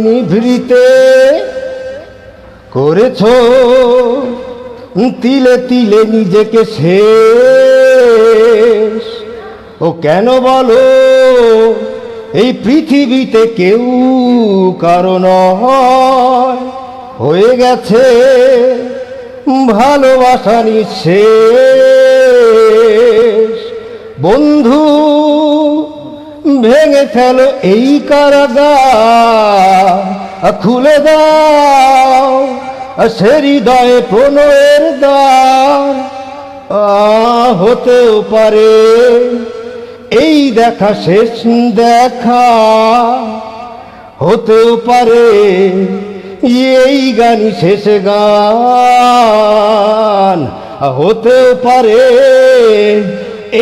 নিভৃতে করেছো তিলে তিলে নিজেকে শেষ। ও কেন বলো এই পৃথিবীতে কেউ কারণ হয়ে গেছে ভালোবাসা নিঃশেষ। বন্ধু ভেঙে ফেলো এই কারাগার, খুলে দাও সে হৃদয়ে প্রণয়ের দ্বার। হতেও পারে এই দেখা শেষ দেখা, হতেও পারে এই গানই শেষ গান, হতেও পারে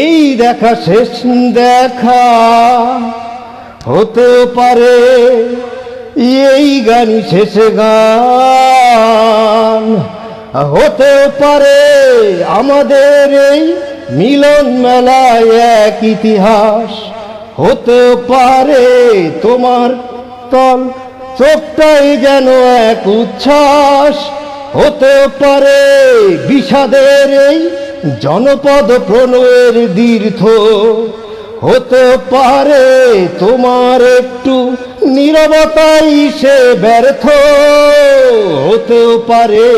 এই দেখা শেষ দেখা, হতেও পারে এই গানই শেষ গান, হতেও পারে আমাদের এই মিলন মেলায় এক ইতিহাস। হতেও পারে তোমার তল চোখটাই যেন এক উচ্ছ্বাস, হতেও পারে বিষাদের এই জনপদ প্রণয়ের তীর্থ, হতে পারে তোমার একটু নীরবতাই সে ব্যর্থ, হতেও পারে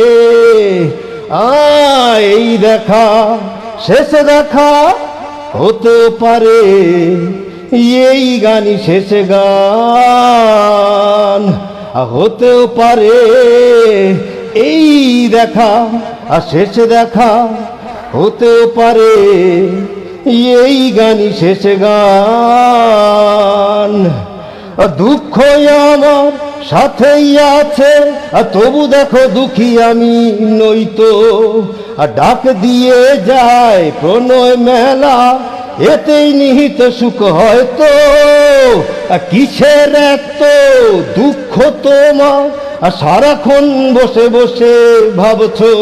এই দেখা শেষে দেখা, হতেও পারে এই গানই শেষ গান, হতেও পারে এই দেখা শেষ দেখা, হতেও পারে এই গানই শেষ গান। দুঃখ আমার সাথেই আছে তবু দেখো দুঃখী আমি নইতো, ডাক দিয়ে যায় প্রণয় মেলা এতেই নিহিত সুখ হয়তো। কিসের এত দুঃখ তোমার সারাক্ষণ বসে বসে ভাবছো,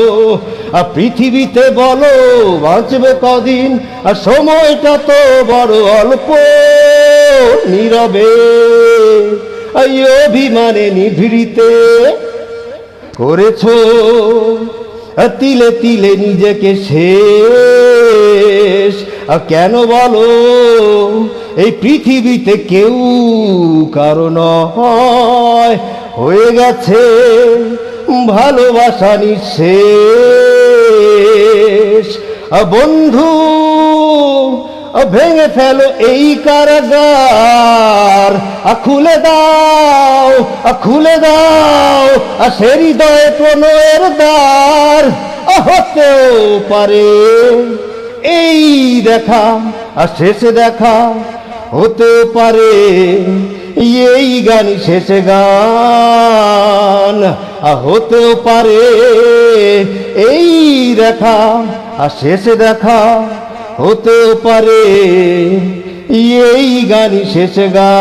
পৃথিবীতে বলো বাঁচবে কদিন, সময়টা তো বড় অল্প। নীরবে অভিমানে নিভৃতে করেছো তিলে তিলে নিজেকে শেষ। কেন বলো এই পৃথিবীতে কেউ কারণ হয়ে গেছে ভালোবাসা নিঃশেষ। বন্ধু ভেঙে ফেলো এই কারাগার, খুলে দাও খুলে দাও সে হৃদয়ে প্রণয়ের দ্বার। হতেও পারে এই দেখা শেষ দেখা, হতেও পারে এই গানই শেষ গান, হতেও পারে এই দেখা শেষ দেখা, হতেও পারে এই গানই শেষ গান।